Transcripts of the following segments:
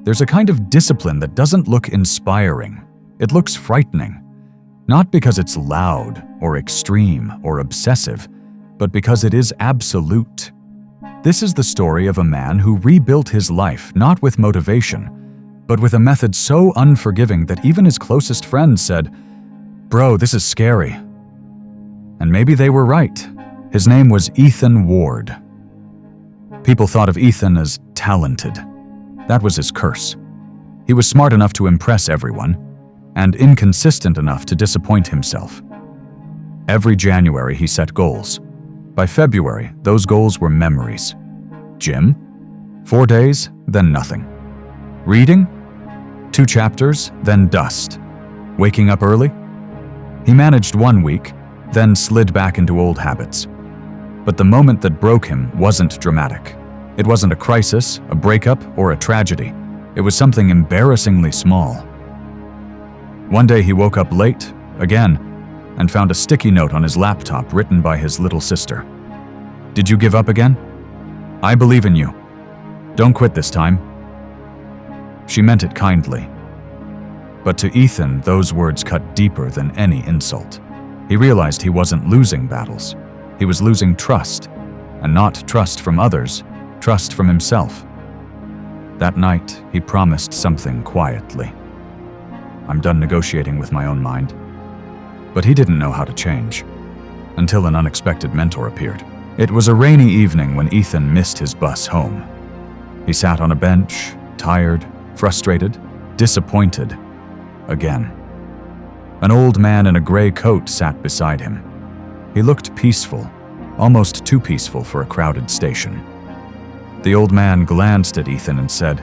There's a kind of discipline that doesn't look inspiring. It looks frightening. Not because it's loud or extreme or obsessive, but because it is absolute. This is the story of a man who rebuilt his life not with motivation, but with a method so unforgiving that even his closest friends said, "Bro, this is scary." And maybe they were right. His name was Ethan Ward. People thought of Ethan as talented. That was his curse. He was smart enough to impress everyone, and inconsistent enough to disappoint himself. Every January he set goals. By February, those goals were memories. Gym? 4 days, then nothing. Reading? 2 chapters, then dust. Waking up early? He managed 1 week, then slid back into old habits. But the moment that broke him wasn't dramatic. It wasn't a crisis, a breakup, or a tragedy. It was something embarrassingly small. One day he woke up late, again, and found a sticky note on his laptop written by his little sister. "Did you give up again? I believe in you. Don't quit this time." She meant it kindly. But to Ethan, those words cut deeper than any insult. He realized he wasn't losing battles. He was losing trust, and not trust from others, trust from himself. That night, he promised something quietly. "I'm done negotiating with my own mind." But he didn't know how to change, until an unexpected mentor appeared. It was a rainy evening when Ethan missed his bus home. He sat on a bench, tired, frustrated, disappointed, again. An old man in a gray coat sat beside him. He looked peaceful, almost too peaceful for a crowded station. The old man glanced at Ethan and said,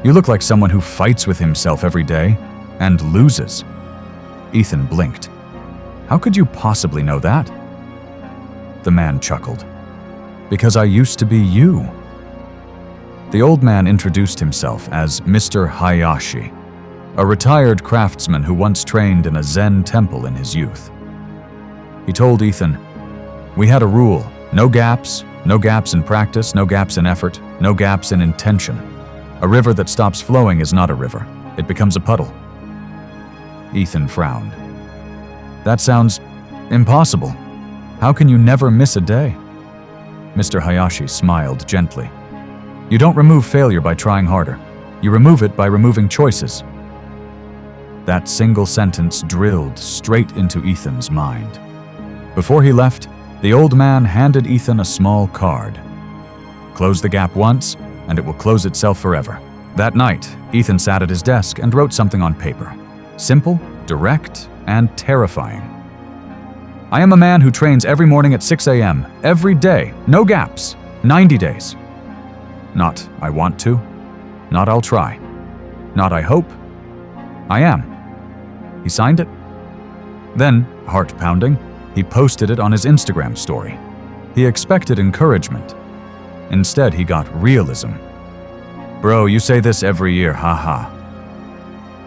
"You look like someone who fights with himself every day and loses." Ethan blinked. "How could you possibly know that?" The man chuckled. "Because I used to be you." The old man introduced himself as Mr. Hayashi, a retired craftsman who once trained in a Zen temple in his youth. He told Ethan, "We had a rule, no gaps in practice, no gaps in effort, no gaps in intention. A river that stops flowing is not a river, it becomes a puddle." Ethan frowned. "That sounds impossible. How can you never miss a day?" Mr. Hayashi smiled gently. "You don't remove failure by trying harder. You remove it by removing choices." That single sentence drilled straight into Ethan's mind. Before he left, the old man handed Ethan a small card. "Close the gap once, and it will close itself forever." That night, Ethan sat at his desk and wrote something on paper. Simple, direct, and terrifying. "I am a man who trains every morning at 6 a.m., every day, no gaps, 90 days. Not I want to, not I'll try, not I hope, I am." He signed it. Then, heart pounding, he posted it on his Instagram story. He expected encouragement. Instead, he got realism. "Bro, you say this every year, haha.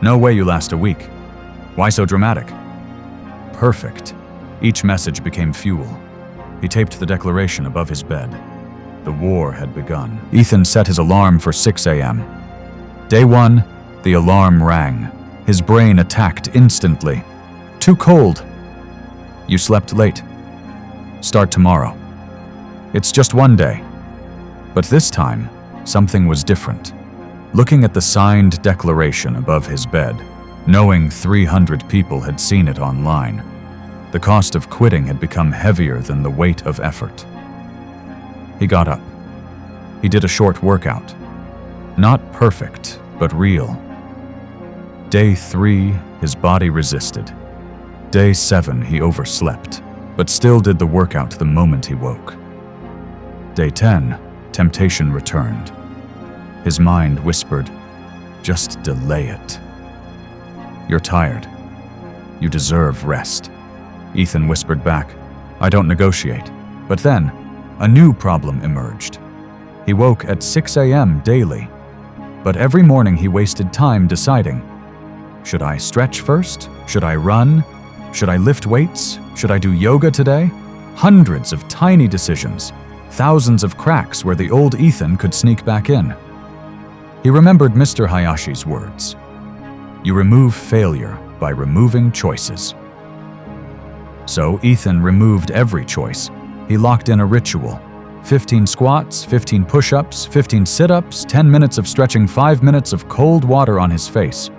No way you last a week. Why so dramatic?" Perfect. Each message became fuel. He taped the declaration above his bed. The war had begun. Ethan set his alarm for 6 a.m. Day 1, the alarm rang. His brain attacked instantly. "Too cold. You slept late. Start tomorrow. It's just one day." But this time, something was different. Looking at the signed declaration above his bed, knowing 300 people had seen it online, the cost of quitting had become heavier than the weight of effort. He got up. He did a short workout. Not perfect, but real. Day 3, his body resisted. Day 7, he overslept, but still did the workout the moment he woke. Day 10, temptation returned. His mind whispered, "Just delay it. You're tired. You deserve rest." Ethan whispered back, "I don't negotiate." But then, a new problem emerged. He woke at 6 a.m. daily, but every morning he wasted time deciding, should I stretch first? Should I run? Should I lift weights? Should I do yoga today? Hundreds of tiny decisions, thousands of cracks where the old Ethan could sneak back in. He remembered Mr. Hayashi's words. You remove failure by removing choices. So Ethan removed every choice. He locked in a ritual. 15 squats, 15 push-ups, 15 sit-ups, 10 minutes of stretching, 5 minutes of cold water on his face.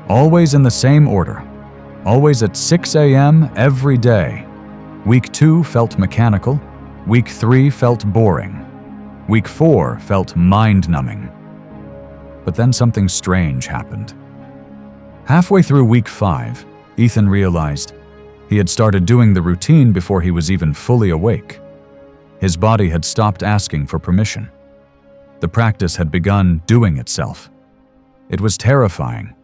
Always in the same order. Always at 6 a.m. every day. Week 2 felt mechanical. Week 3 felt boring. Week 4 felt mind-numbing. But then something strange happened. Halfway through week 5, Ethan realized he had started doing the routine before he was even fully awake. His body had stopped asking for permission. The practice had begun doing itself. It was terrifying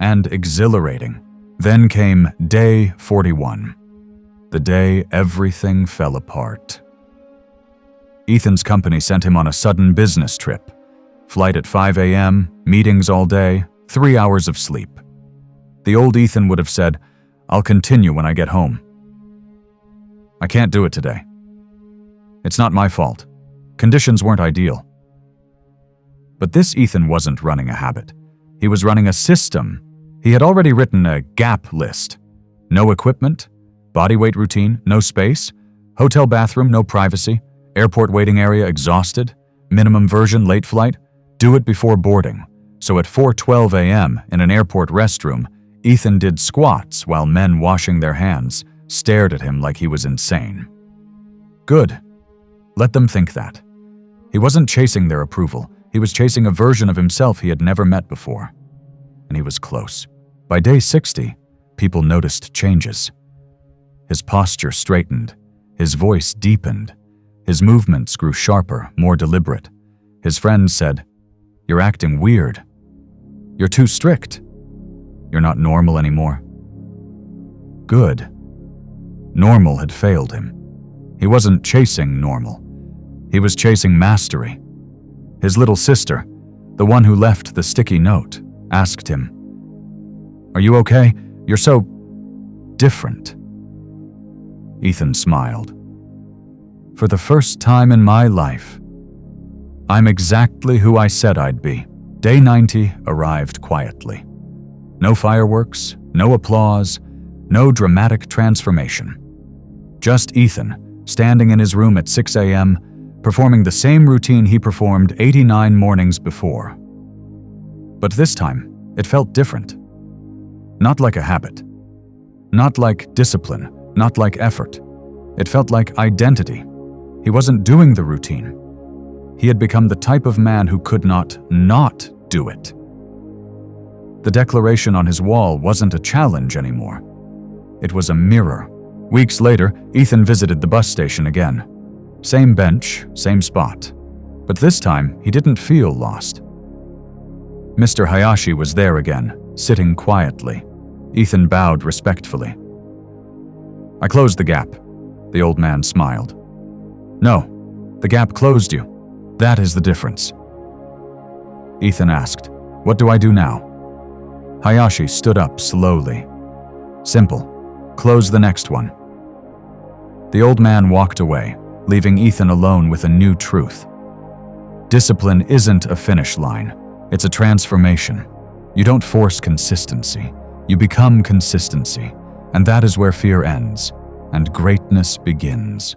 and exhilarating. Then came day 41, the day everything fell apart. Ethan's company sent him on a sudden business trip. Flight at 5 a.m., meetings all day, 3 hours of sleep. The old Ethan would have said, I'll continue when I get home. I can't do it today. It's not my fault. Conditions weren't ideal. But this Ethan wasn't running a habit. He was running a system. He had already written a gap list. No equipment, body weight routine, no space, hotel bathroom, no privacy, airport waiting area exhausted, minimum version late flight, do it before boarding. So at 4:12 a.m. in an airport restroom, Ethan did squats while men washing their hands stared at him like he was insane. Good. Let them think that. He wasn't chasing their approval. He was chasing a version of himself he had never met before. And he was close. By day 60, people noticed changes. His posture straightened. His voice deepened. His movements grew sharper, more deliberate. His friends said, You're acting weird. You're too strict. You're not normal anymore. Good. Normal had failed him. He wasn't chasing normal. He was chasing mastery. His little sister, the one who left the sticky note, asked him, Are you okay? You're so different. Ethan smiled. For the first time in my life, I'm exactly who I said I'd be. Day 90 arrived quietly. No fireworks, no applause, no dramatic transformation. Just Ethan, standing in his room at 6 a.m., performing the same routine he performed 89 mornings before. But this time, it felt different. Not like a habit. Not like discipline. Not like effort. It felt like identity. He wasn't doing the routine. He had become the type of man who could not do it. The declaration on his wall wasn't a challenge anymore. It was a mirror. Weeks later, Ethan visited the bus station again. Same bench, same spot. But this time, he didn't feel lost. Mr. Hayashi was there again, sitting quietly. Ethan bowed respectfully. I closed the gap. The old man smiled. No, the gap closed you. That is the difference. Ethan asked, What do I do now? Hayashi stood up slowly. Simple. Close the next one. The old man walked away, leaving Ethan alone with a new truth. Discipline isn't a finish line. It's a transformation. You don't force consistency. You become consistency. And that is where fear ends and greatness begins.